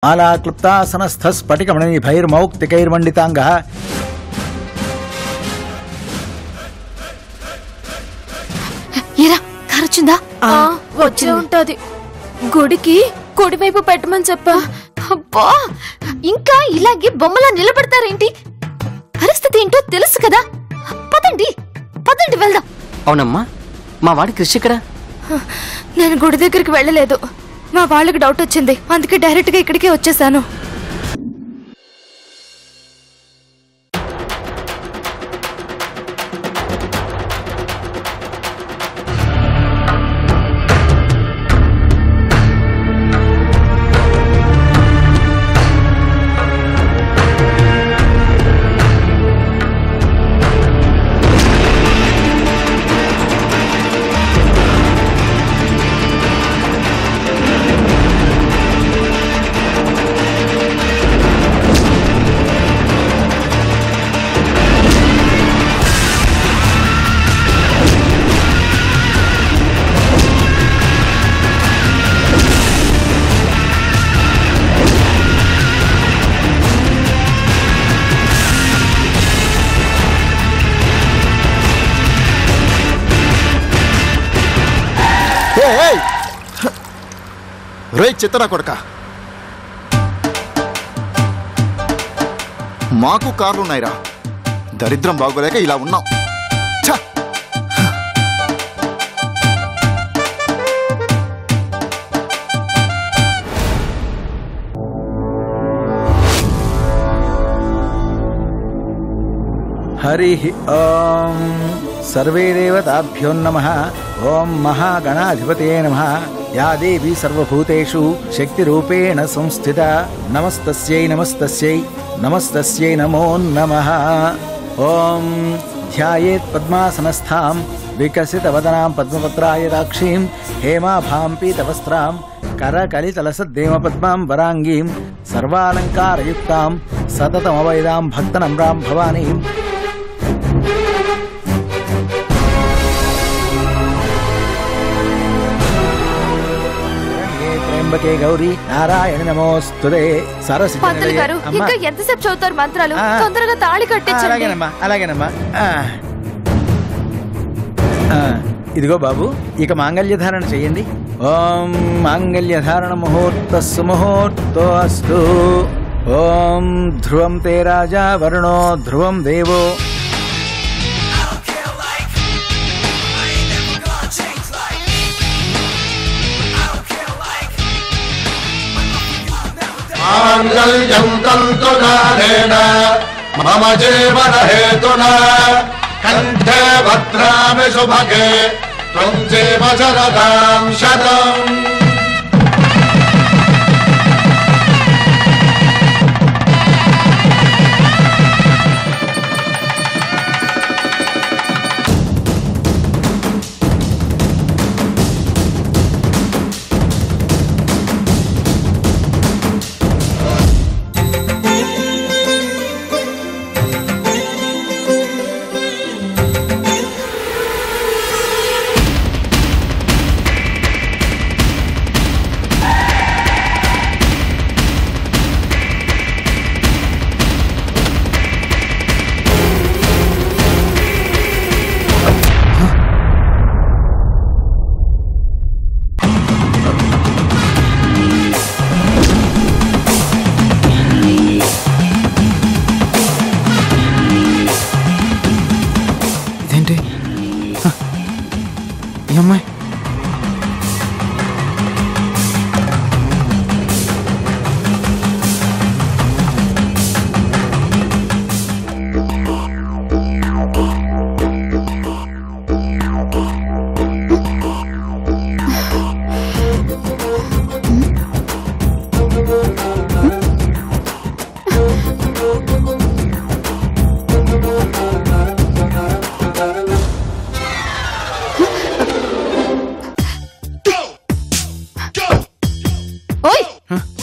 మాలా క్లుప్తాసనస్థ స్ఫటికమణిభైర్మౌక్తికైర్మండితాంగ. వచ్చిందా? వచ్చే ఉంటది. గుడికి కుడివైపు పెట్టమని చెప్పా. అబ్బా, ఇంకా ఇలాగే బొమ్మలా నిలబడతారేంటి? పరిస్థితి ఏంటో తెలుసు కదా. పదండి పదండి వెళ్దాం. అవునమ్మా, మా వాడి కృషి ఇక్కడ. నేను గుడి దగ్గరికి వెళ్ళలేదు. మా వాళ్ళకి డౌట్ వచ్చింది, అందుకే డైరెక్ట్ గా ఇక్కడికే వచ్చేసాను. రే చిత్తరా కొడక, మాకు కార్లున్నాయిరా, దరిద్రం బాగోలేక ఇలా ఉన్నాం. హరి ఓం సర్వే దేవతాభ్యో నమః. ఓం మహాగణాధిపతే నమః. యా దేవీ సర్వభూతేషు శక్తిరూపేణ సంస్థిత. నమస్తస్యై నమస్తస్యై నమస్తస్యై నమో నమః. ఓం ధ్యాయేత్ పద్మాసనస్థాం వికసితవదనాం పద్మపత్రాయతాక్షీం హేమాభాం పీతవస్త్రాం కరకలితలసద్దేమపద్మాం వరాంగీం సర్వాలంకారయుక్తాం సతతమవైదాం భక్తనమ్రాం భవానీం. త్రయంబకే గౌరీ నారాయణ నమోస్తుతే. సరస్వతి పంతులు గారు, ఇంకా ఎంతసేపు చదువుతారు మంత్రాలు? తొందరగా తాళి కట్టించండి. అలాగేనమ్మా అలాగేనమ్మా. ఇదిగో బాబు, ఇక మాంగళ్యధారణ చెయ్యండి. ఓం మాంగళ్యధారణ ముహూర్తస్సు ముహూర్తోస్తు. ఓం ధ్రువం తే రాజా వరుణో ధ్రువం దేవో. మాంగళ్యం తంతునానేన మమ జీవన హేతునా కంఠే భద్రామి శుభగే త్వం జీవ శరదాం శతం.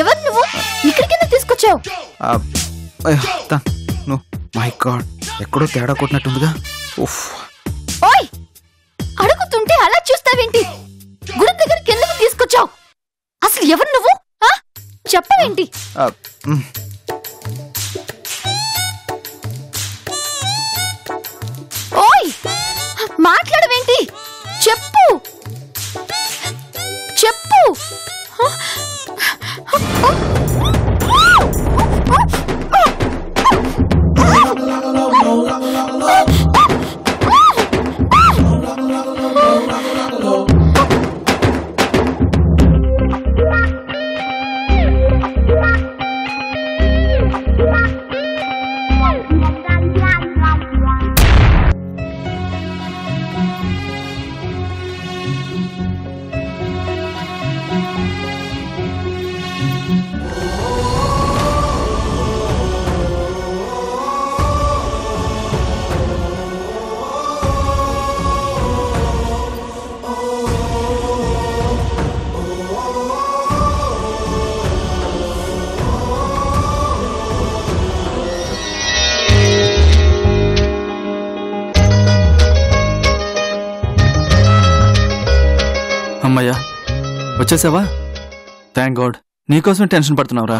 ఎవరు నువ్వు? ఇక్కడికి ఎందుకు తీసుకొచ్చావు? మై గాడ్, ఎక్కడో తేడా కొట్టినట్టుందిగా. ఓయ్, అడుగుతుంటే అలా చూస్తావేంటి? గుడి దగ్గరికి ఎందుకు తీసుకొచ్చావు? అసలు ఎవరు నువ్వు? చెప్పవేంటి? ఓయ్, మాట్లాడవేంటి? చెప్పు చెప్పు. అమ్మయ్యా, వచ్చేసావా? Thank God. నీకోసం టెన్షన్ పడుతున్నావురా.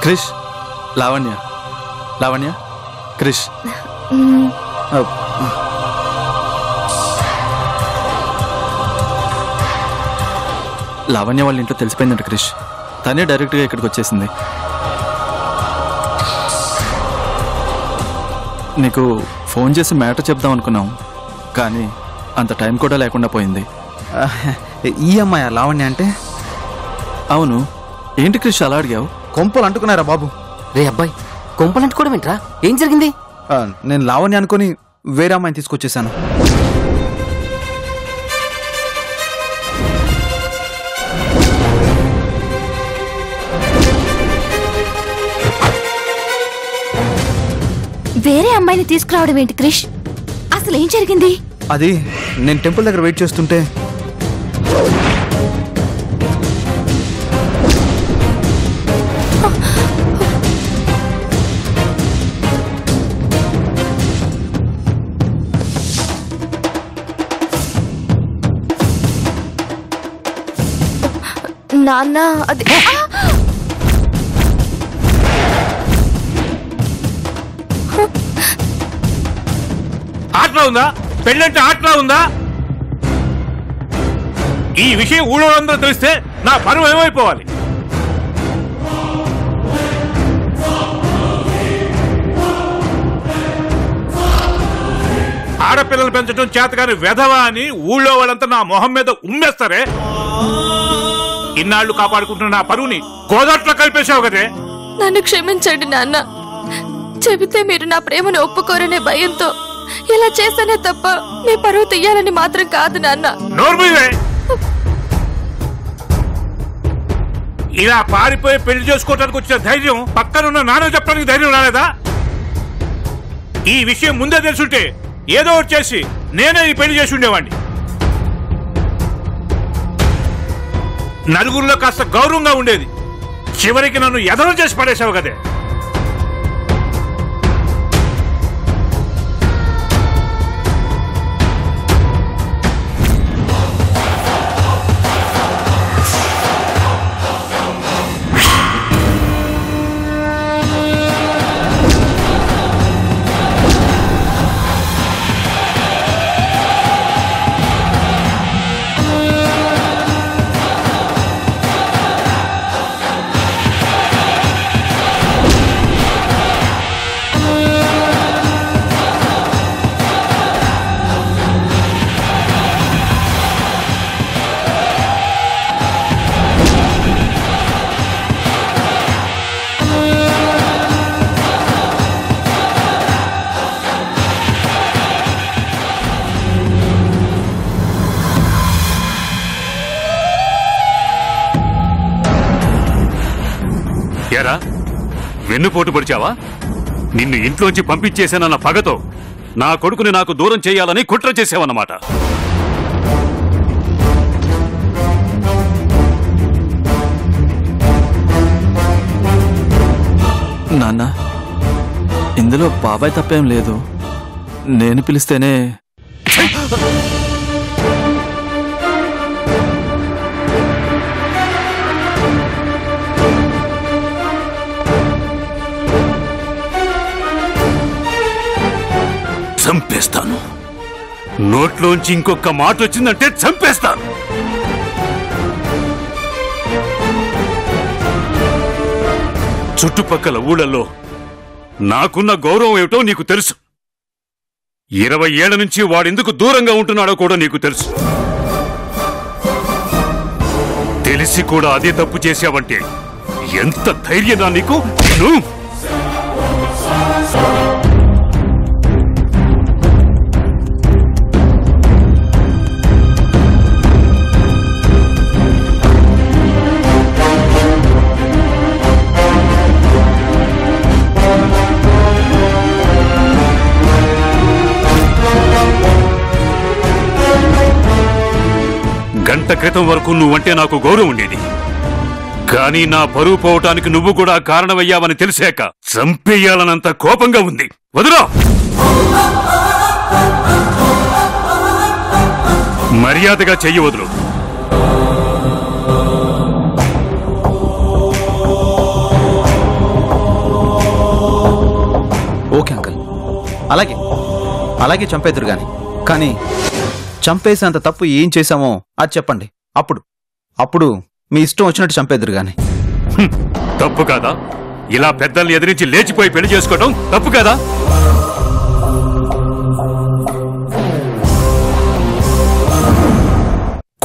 క్రిష్, లావణ్య, లావణ్య, క్రిష్. లావణ్య వాళ్ళ ఇంట్లో తెలిసిపోయిందంట క్రిష్. తనే డైరెక్ట్గా ఇక్కడికి వచ్చేసింది. నీకు ఫోన్ చేసి మ్యాటర్ చెప్దాం అనుకున్నాం, కానీ అంత టైం కూడా లేకుండా పోయింది. ఈ అమ్మాయి లావణ్య అంటే? అవును. ఏంటి క్రిష్ అలా అడిగావు? కొంపలు అంటుకున్నారా బాబు? రే అబ్బాయి, కొంపలంటే కూడా వింట్రా? ఏం జరిగింది? నేను లావణ్య అనుకుని వేరే అమ్మాయిని తీసుకొచ్చేసాను. వేరే అమ్మాయిని తీసుకురావడం ఏంటి క్రిష్? అసలు ఏం జరిగింది? అది నేను టెంపుల్ దగ్గర వెయిట్ చేస్తుంటే నాన్న అది ఆటలా ఉందా? పెళ్ళంటే ఆటలా ఉందా? ఈ విషయం ఊళ్ళో అందరూ తెలిస్తే నా పరువు ఏమైపోవాలి? ఆడపిల్లలు పెంచడం చేతగాని వెధవా అని ఊళ్ళో వాళ్ళంతా నా మొహం మీద ఉమ్మేస్తారే. ఇన్నాళ్లు కాపాడుకుంటున్న నా పరువుని గోదాట్లో కలిపేశావు కదే. నన్ను క్షమించండి నాన్న. చెబితే మీరు నా ప్రేమను ఒప్పుకోరనే భయంతో ఇలా చేశానే తప్ప మీ పరువు తీయాలని మాత్రం కాదు నాన్న. నోర్మీవే, ఇలా పారిపోయి పెళ్లి చేసుకోవడానికి వచ్చిన ధైర్యం పక్కనున్న నాన్న చెప్పడానికి ధైర్యం రాలేదా? ఈ విషయం ముందే తెలుసుంటే ఏదో ఒకటి చేసి నేనే ఈ పెళ్లి చేసి ఉండేవాడిని. నలుగురిలో కాస్త గౌరవంగా ఉండేది. చివరికి నన్ను ఎదరం చేసి పడేసావు కదే. ఏరా, వెన్నుపోటు పొడిచావా? నిన్ను ఇంట్లోంచి పంపించేశానన్న పగతో నా కొడుకుని నాకు దూరం చేయాలని కుట్ర చేసావన్నమాట. నాన్న, ఇందులో బాబాయ్ తప్పేం లేదు. నేను పిలిస్తేనే. చంపేస్తాను. నోట్లోంచి ఇంకొక మాట వచ్చిందంటే చంపేస్తాను. చుట్టుపక్కల ఊళ్ళల్లో నాకున్న గౌరవం ఏమిటో నీకు తెలుసు. 20 ఏళ్ల నుంచి వాడెందుకు దూరంగా ఉంటున్నాడో కూడా నీకు తెలుసు. తెలిసి కూడా అదే తప్పు చేశావంటే ఎంత ధైర్యదా నీకు? గంట క్రితం వరకు నువ్వంటే నాకు గౌరవం ఉండేది. కానీ నా పరువు పోవటానికి నువ్వు కూడా కారణమయ్యావని తెలిసాక చంపేయాలనంత కోపంగా ఉంది. వదురా! మర్యాదగా చెయ్యి వదులు. ఓకే అంకుల్, అలాగే అలాగే చంపేదురు గాని. కానీ చంపేసేంత తప్పు ఏం చేశామో అది చెప్పండి. అప్పుడు మీ ఇష్టం వచ్చినట్టు చంపేదురు గాని. తప్పు కాదా? ఇలా పెద్దల్ని ఎదిరించి లేచిపోయి పెళ్లి చేసుకోవడం తప్పు కాదా?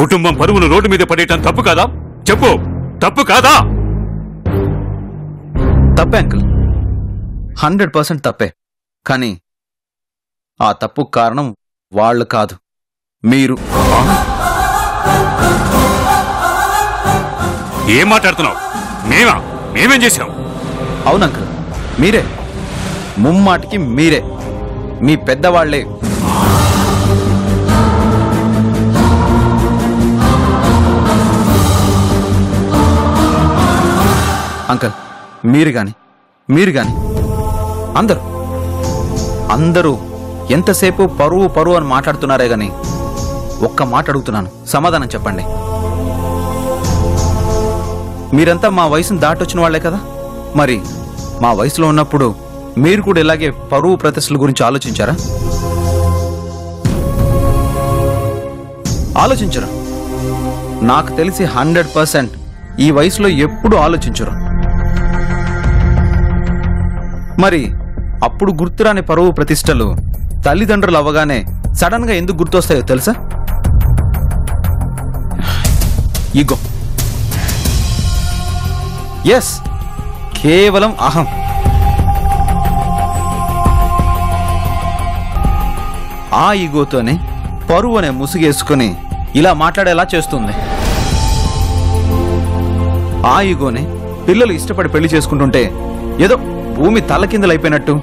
కుటుంబం పరువును రోడ్డు మీద పడేయటం తప్పు కాదా? చెప్పు, తప్పు కాదా? తప్పే అంకుల్, 100% తప్పే. కానీ ఆ తప్పు కారణం వాళ్ళు కాదు, మీరు. ఏం మాట్లాడుతున్నావు? మేమేం చేశాం? అవును అంకుల్, మీరే, ముమ్మాటికి మీరే. మీ పెద్దవాళ్లే. అంకుల్, మీరు గాని అందరూ ఎంతసేపు పరువు అని మాట్లాడుతున్నారే గాని ఒక్క మాట అడుగుతున్నాను, సమాధానం చెప్పండి. మీరంతా మా వయసును దాటొచ్చిన వాళ్లే కదా. మరి మా వయసులో ఉన్నప్పుడు మీరు కూడా ఇలాగే పరువు ప్రతిష్టల గురించి ఆలోచించారా? ఆలోచించరు. నాకు తెలిసి 100% ఈ వయసులో ఎప్పుడూ ఆలోచించరు. మరి అప్పుడు గుర్తురాని పరువు ప్రతిష్టలు తల్లిదండ్రులు అవ్వగానే సడన్ గా ఎందుకు గుర్తొస్తాయో తెలుసా? ఈగో. ఎస్, కేవలం అహం. ఆ ఈగోతోనే పరువు అనే ముసుగేసుకుని ఇలా మాట్లాడేలా చేస్తుంది. ఆ ఈగోనే పిల్లలు ఇష్టపడి పెళ్లి చేసుకుంటుంటే ఏదో భూమి తల్లకిందలైపోయినట్టు,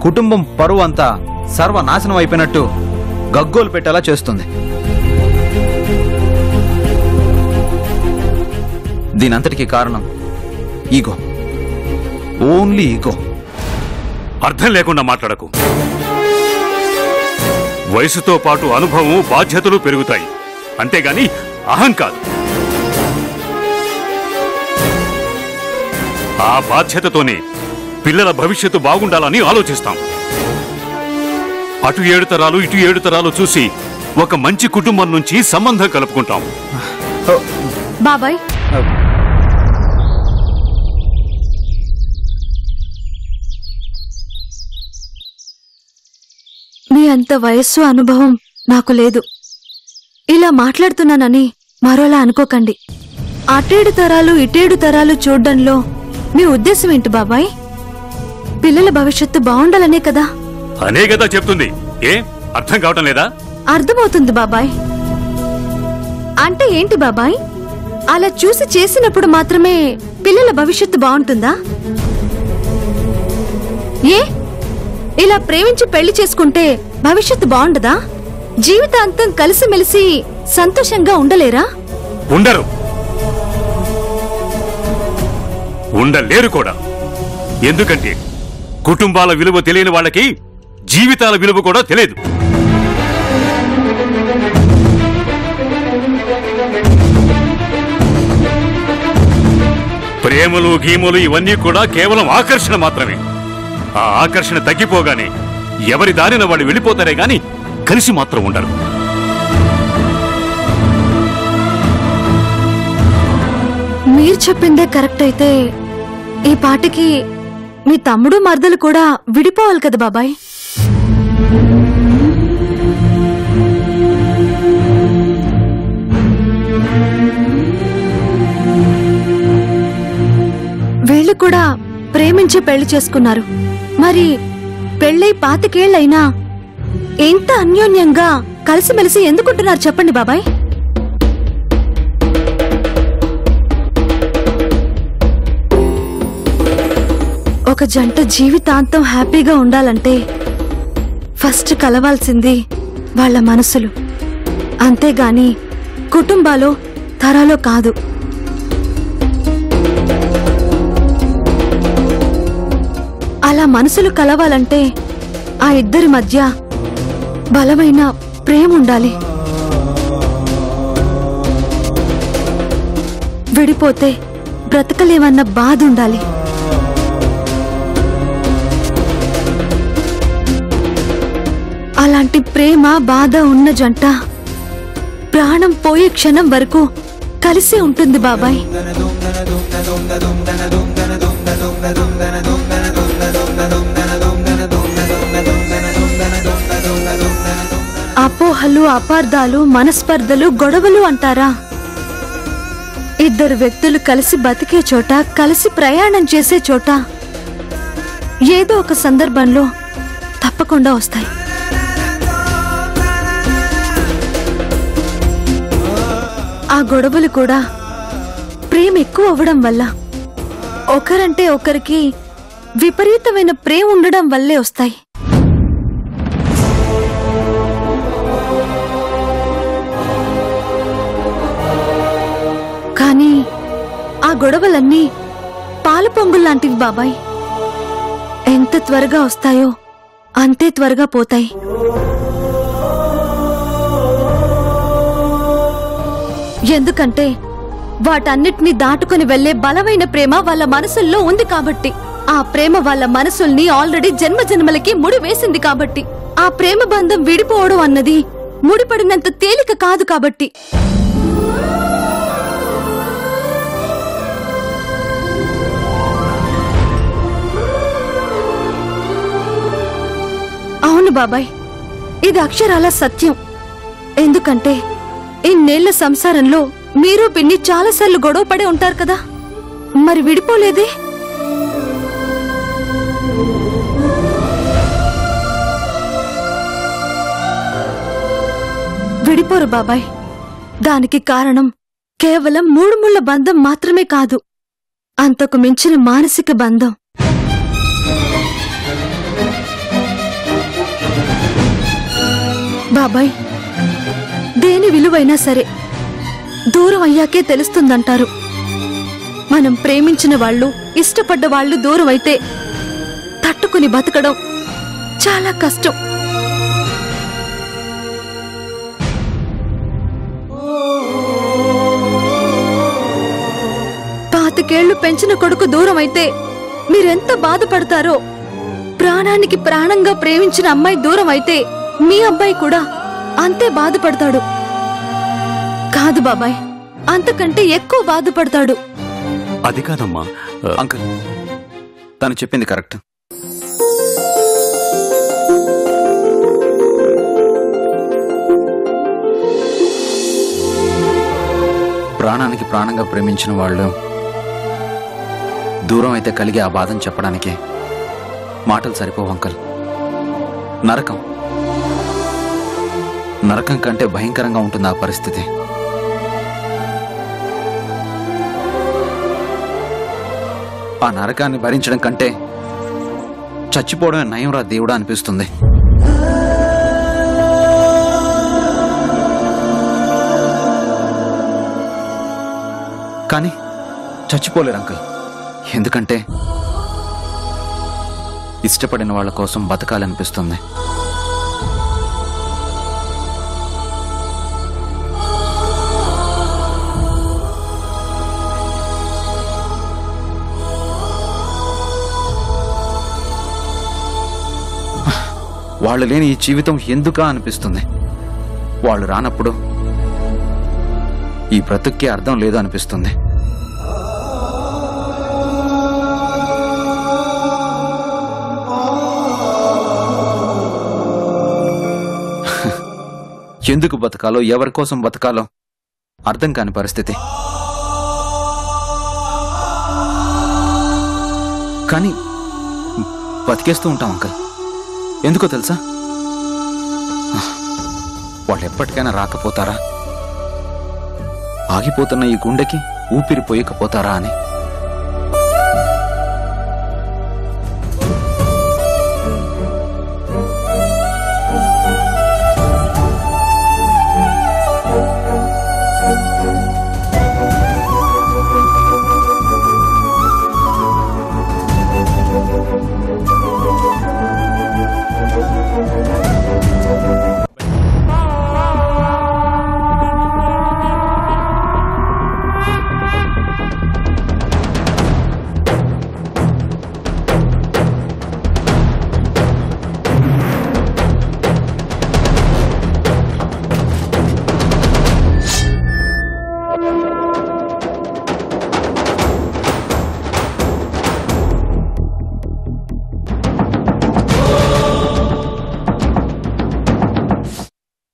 కుటుంబం పరువు అంతా సర్వనాశనం అయిపోయినట్టు గగ్గోలు పెట్టేలా చేస్తుంది. దీనంతటికీ కారణం ఈగో, ఓన్లీ ఈగో. అర్థం లేకుండా మాట్లాడకు. వయసుతో పాటు అనుభవం, బాధ్యతలు పెరుగుతాయి, అంతేగాని అహం కాదు. ఆ బాధ్యతతోనే పిల్లల భవిష్యత్తు బాగుండాలని ఆలోచిస్తాం. అటు 7 తరాలు ఇటు 7 తరాలు చూసి ఒక మంచి కుటుంబం నుంచి సంబంధం కలుపుకుంటాం. బాబాయ్, మీ అంత వయస్సు, అనుభవం నాకు లేదు. ఇలా మాట్లాడుతున్నానని మరోలా అనుకోకండి. అటేడు తరాలు ఇటేడు తరాలు చూడ్డంలో మీ ఉద్దేశం ఏంటి బాబాయ్? పిల్లల భవిష్యత్తు బాగుండాలనే కదా. అనే కదా చెప్తుంది. ఏ అర్థం కావటం లేదా? అర్థమవుతుంది బాబాయ్. అంటే ఏంటి బాబాయ్? అలా చూసి చేసినప్పుడు మాత్రమే పిల్లల భవిష్యత్తు బాగుంటుందా? ఏ ఇలా ప్రేమించి పెళ్లి చేసుకుంటే భవిష్యత్తు బాగుండదా? జీవితాంతం కలిసిమెలిసి సంతోషంగా ఉండలేరా? ఉండరు, ఉండలేరు కూడా. ఎందుకంటే కుటుంబాల విలువ తెలియని వాళ్ళకి జీవితాల విలువ కూడా తెలియదు. ప్రేమలు, గీమలు ఇవన్నీ కూడా కేవలం ఆకర్షణ మాత్రమే. ఆ ఆకర్షణ తగ్గిపోగానే ఎవరి దారిన వాళ్ళు వెళ్ళిపోతారే గాని కలిసి మాత్రం ఉండరు. మీరు చెప్పిందే కరెక్ట్ అయితే ఈ పాటికి మీ తమ్ముడు మర్దలు కూడా విడిపోవాలి కదా బాబాయ్. వీళ్ళు కూడా ప్రేమించి పెళ్లి చేసుకున్నారు. మరి పెళ్ళై 25 ఏళ్లైనా ఎంత అన్యోన్యంగా కలిసిమెలిసి ఎందుకుంటున్నారు చెప్పండి బాబాయ్. ఒక జంట జీవితాంతం హ్యాపీగా ఉండాలంటే ఫస్ట్ కలవాల్సింది వాళ్ళ మనసులు, అంతేగాని కుటుంబాలో తరాలో కాదు. అలా మనసులు కలవాలంటే ఆ ఇద్దరి మధ్య బలమైన ప్రేమ ఉండాలి. విడిపోతే బ్రతకలేమన్న బాధ ఉండాలి. అలాంటి ప్రేమ బాధ ఉన్న జంట ప్రాణం పోయే క్షణం వరకు కలిసే ఉంటుంది బాబాయ్. అపోహలు, అపార్థాలు, మనస్పర్ధలు, గొడవలు అంటారా? ఇద్దరు వ్యక్తులు కలిసి బతికే చోట, కలిసి ప్రయాణం చేసే చోట ఏదో ఒక సందర్భంలో తప్పకుండా వస్తాయి. ఆ గొడవలు కూడా ప్రేమ ఎక్కువ అవ్వడం వల్ల, ఒకరంటే ఒకరికి విపరీతమైన ప్రేమ ఉండడం వల్లే వస్తాయి. కానీ ఆ గొడవలన్నీ పాల పొంగుల్లాంటివి బాబాయ్. ఎంత త్వరగా వస్తాయో అంతే త్వరగా పోతాయి. ఎందుకంటే వాటన్నిటినీ దాటుకుని వెళ్లే బలమైన ప్రేమ వాళ్ళ మనసుల్లో ఉంది కాబట్టి, ఆ ప్రేమ వాళ్ళ మనసుల్ని ఆల్రెడీ జన్మజన్మలకి ముడి వేసింది కాబట్టి, ఆ ప్రేమ బంధం విడిపోవడం అన్నది ముడిపడినంత తేలిక కాదు కాబట్టి. అవును బాబాయ్, ఇది అక్షరాల సత్యం. ఎందుకంటే ఇన్నేళ్ల సంసారంలో మీరు పిన్ని చాలాసార్లు గొడవ పడే ఉంటారు కదా, మరి విడిపోలేదే? విడిపోరు బాబాయ్. దానికి కారణం కేవలం 3 ముళ్ల బంధం మాత్రమే కాదు, అంతకు మించిన మానసిక బంధం. బాబాయ్, దేని విలువైనా సరే దూరం అయ్యాకే తెలుస్తుందంటారు. మనం ప్రేమించిన వాళ్ళు, ఇష్టపడ్డ వాళ్ళు దూరం అయితే తట్టుకుని బతకడం చాలా కష్టం. పాతికేళ్లు పెంచిన కొడుకు దూరం అయితే మీరెంత బాధపడతారో, ప్రాణానికి ప్రాణంగా ప్రేమించిన అమ్మాయి దూరం అయితే మీ అబ్బాయి కూడా అంతే బాధపడతాడు. కాదు బాబాయ్, అంతకంటే ఎక్కువ బాధపడతాడు. అది కాదమ్మా. అంకుల్, తను చెప్పింది కరెక్ట్. ప్రాణానికి ప్రాణంగా ప్రేమించిన వాళ్ళు దూరం అయితే కలిగే ఆ బాధను చెప్పడానికి మాటలు సరిపోవు అంకుల్. నరకం నరకం కంటే భయంకరంగా ఉంటుంది ఆ పరిస్థితి. ఆ నరకాన్ని భరించడం కంటే చచ్చిపోవడమే నయంరా దేవుడా అనిపిస్తుంది. కానీ చచ్చిపోలేరు అంకుల్. ఎందుకంటే ఇష్టపడిన వాళ్ళ కోసం బతకాలనిపిస్తుంది. వాళ్ళు లేని ఈ జీవితం ఎందుకా అనిపిస్తుంది. వాళ్ళు రానప్పుడు ఈ బ్రతుక్కి అర్థం లేదు అనిపిస్తుంది. ఎందుకు బతకాలో, ఎవరి కోసం బతకాలో అర్థం కాని పరిస్థితి. కానీ బతికేస్తూ ఉంటాం అంకల్. ఎందుకో తెలుసా? వాళ్ళు ఎప్పటికైనా రాకపోతారా, ఆగిపోతున్న ఈ గుండెకి ఊపిరి పోయకపోతారా అని.